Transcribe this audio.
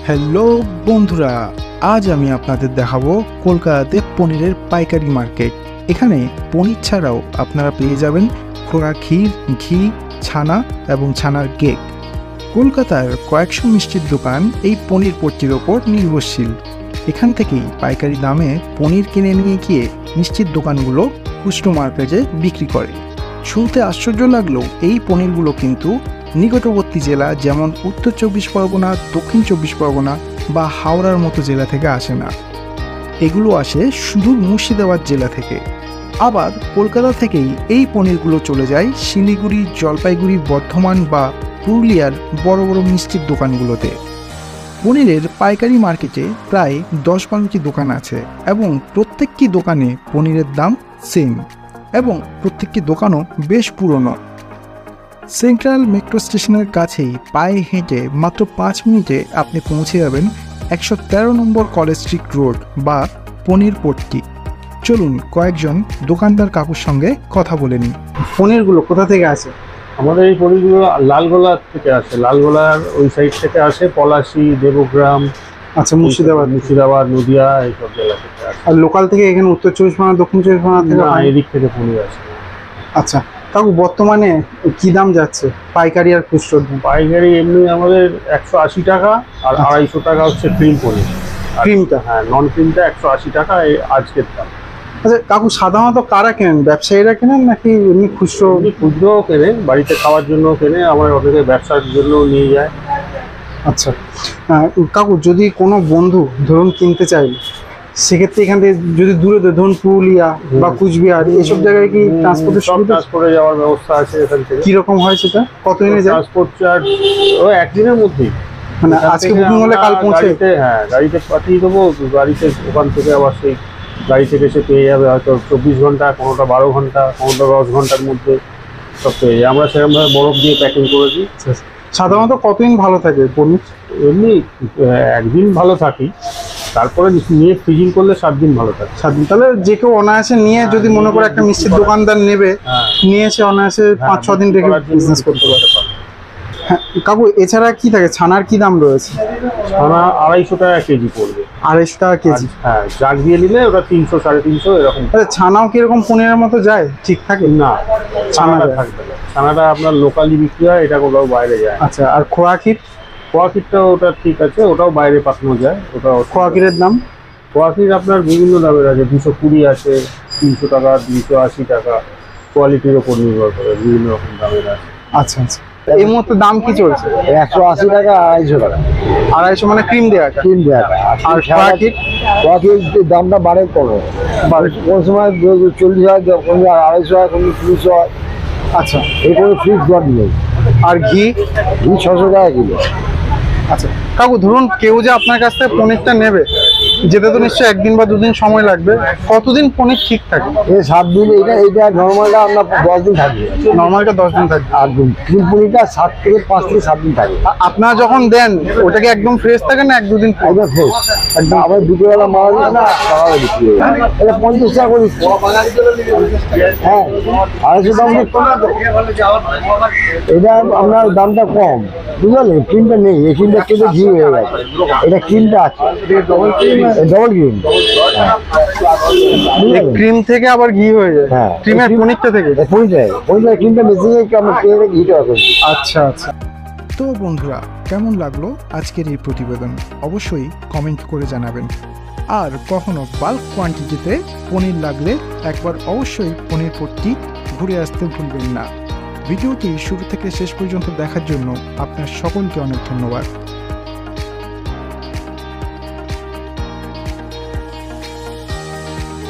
Hello বন্ধুরা, আজ আমি আপনাদের দেখাবো কলকাতাতে পনিরের পাইকারি মার্কেট। এখানে পনির ছাড়াও আপনারা পেয়ে যাবেন খোড়া ক্ষীর, ঘি, ছানা এবং ছানার কেক। কলকাতার কয়েকশো মিষ্টির দোকান এই পনির পট্টির ওপর নির্ভরশীল। এখান থেকেই পাইকারি দামে পনির কিনে নিয়ে গিয়ে মিষ্টির দোকানগুলো খুচরো মার্কেটে বিক্রি করে। শুনতে আশ্চর্য লাগলেও এই পনিরগুলো কিন্তু নিকটবর্তী জেলা যেমন উত্তর 24 পরগনা, দক্ষিণ 24 পরগনা বা হাওড়ার মতো জেলা থেকে আসে না। এগুলো আসে শুধু মুর্শিদাবাদ জেলা থেকে। আবার কলকাতা থেকেই এই পনিরগুলো চলে যায় শিলিগুড়ি, জলপাইগুড়ি, বর্ধমান বা পুরুলিয়ার বড় বড় মিষ্টির দোকানগুলোতে। পনিরের পাইকারি মার্কেটে প্রায় 10-12টি দোকান আছে এবং প্রত্যেকটি দোকানে পনিরের দাম সেম এবং প্রত্যেকটি দোকানও বেশ পুরনো। সেন্ট্রাল মেট্রো স্টেশনের কাছেই পায়ে হেঁটে মাত্র 5 মিনিটে আপনি পৌঁছে যাবেন 113 নম্বর কলেজ স্ট্রিট রোড বা পনির পট্টি। চলুন কয়েকজন দোকানদার কাকুর সঙ্গে কথা বলে নিই। পনিরগুলো কোথা থেকে আসে? আমাদের এই পনিরগুলো লালগোলা থেকে আসে, লালগোলার ওই সাইড থেকে আসে, পলাশী, দেবগ্রাম, আচ্ছা, মুর্শিদাবাদ, নদিয়া এইসব জেলা থেকে আসে। আর লোকাল থেকে এখানে উত্তর 24 পরগনা, দক্ষিণ 24 পরগনা থেকে এদিক থেকে পনির আসে। আচ্ছা কাকু, বর্তমানে কি দাম যাচ্ছে পাইকারি আর খুচরো? পাইকারি এমনি আমাদের 180 টাকা আর 250 টাকা হচ্ছে ক্রিম পনির। ক্রিমটা? হ্যাঁ, নন ক্রিমটা 180 টাকা এই আজকের দাম। আচ্ছা কাকু, সাধারণত কারা কেনেন? ব্যবসায়ীরা কেনেন নাকি এমনি খুচরো? খুচরোও কেনে, বাড়িতে খাওয়ার জন্য কেনে, আমার অনেকে ব্যবসার জন্য নিয়ে যায়। আচ্ছা কাকু, যদি কোনো বন্ধু ধরুন কিনতে চাইলে সেক্ষেত্রে এখান থেকে যদি দূরে ধরুন পুরুলিয়া বা কুচবিহার এইসব জায়গায় কি ট্রান্সপোর্টের সুবিধা? ট্রান্সপোর্টে যাওয়ার ব্যবস্থা আছে এখান থেকে। কিরকম হয় সেটা? কতদিনে যায়? ট্রান্সপোর্ট চার্জ ওই একদিনের মধ্যেই, মানে আজকে বুকিং হলে কাল পৌঁছে? হ্যাঁ, গাড়িতে পাঠিয়ে দেবো। গাড়িতে ওখান থেকে আবার সেই গাড়ি থেকে সে পেয়ে যাবে হয়তো 24 ঘন্টা, কোনোটা 12 ঘন্টা, কোনোটা 10 ঘন্টার মধ্যে সব পেয়ে যায়। আমরা সেরকমভাবে বরফ দিয়ে প্যাকিং করে দিই। সাধারণত কতদিন ভালো থাকে পনির? এমনি একদিন ভালো থাকি, তারপরে নিয়ে ফ্রিজিং করলে 7 দিন ভালো থাকে। 7 দিন? তাহলে যে কেউ অনায়াসে নিয়ে যদি মনে করে একটা মিষ্টির দোকানদার নেবে, নিয়ে এসে অনায়াসে 5-6 দিন রেখে বিজনেস করতে পারে। হ্যাঁ কাকু, এছাড়া কি থাকে? ছানার কি দাম রয়েছে? ছানা 250 টাকা কেজি পড়বে। 250 টাকা কেজি? হ্যাঁ, জাগ দিয়ে নিলে ওটা 300-350 এরকম। আচ্ছা, ছানাও কিরকম পনিরের মতো যায়? ঠিক থাকে না, ছানাটা থাকবে না। ছানাটা আপনার লোকালি বিক্রি হয়, এটা কোথাও বাইরে যায়। আচ্ছা, আর খোয়া ক্ষীর? খোয়া ক্ষীরটা ওটা ঠিক আছে, ওটাও বাইরে পাঠানো যায়। ওটাও খোয়া ক্ষীরের দাম? খোয়া ক্ষীর আপনার বিভিন্ন দামের আছে, 220 আছে, 300 টাকা, 280 টাকা, কোয়ালিটির ওপর নির্ভর করে বিভিন্ন রকম দামের আছে। আচ্ছা আচ্ছা, এই মুহূর্তে দাম কি চলছে? 180 টাকা, 250 টাকা। 250 মানে ক্রিম দেওয়া? ক্রিম দেওয়া। আর খোয়া ক্ষীর? খোয়া ক্ষীর দামটা বাড়ে কমে, কোন সময় 40 হয়, কোন 250 হয়, কোন 30 হয়। আচ্ছা, এই কোনো ফিক্স দর নেই। আর ঘি? ঘি 600 টাকা কিলো। আচ্ছা কাকু, ধরুন কেউ যে আপনার কাছ থেকে পনিরটা নেবে, যেতে তো নিশ্চয়ই 1 দিন বা 2 দিন সময় লাগবে। কতদিন পনির ঠিক থাকে? এই 7 দিন। এইটা নর্মালটা আপনার 10 দিন থাকবে। নর্মালটা 10 দিন থাকবে। আর ফুল পনিরটা 5 থেকে 7 দিন থাকে। আপনারা যখন দেন ওটাকে একদম ফ্রেশ থাকে না 1-2 দিন? একদম ফ্রেশ, একদম। আবার দুপুরবেলা মারা দিই না, সকালে বিক্রি হয়। এটা 50 টাকা করে। হ্যাঁ, 250 দাম। এটা আপনার দামটা কম, বুঝলেন? ক্রিমটা নেই, এই ক্রিমটা কেটে ঘি হয়ে গেছে। এটা ক্রিমটা আছে, ডবল ক্রিম। ক্রিম থেকে আবার ঘি হয়ে যায়? হ্যাঁ, ক্রিমের পনিরটা থেকে? পনিরটা ক্রিমটা বেশি আমরা পেয়ে ঘিটা আছে। আচ্ছা আচ্ছা। তো বন্ধুরা, কেমন লাগলো আজকের এই প্রতিবেদন? অবশ্যই কমেন্ট করে জানাবেন। আর কখনো বাল্ক কোয়ান্টিটিতে পনির লাগলে একবার অবশ্যই পনির পট্টি ঘুরে আসতে ভুলবেন না। ভিডিওটি শুরু থেকে শেষ পর্যন্ত দেখার জন্য আপনার সকলকে অনেক ধন্যবাদ।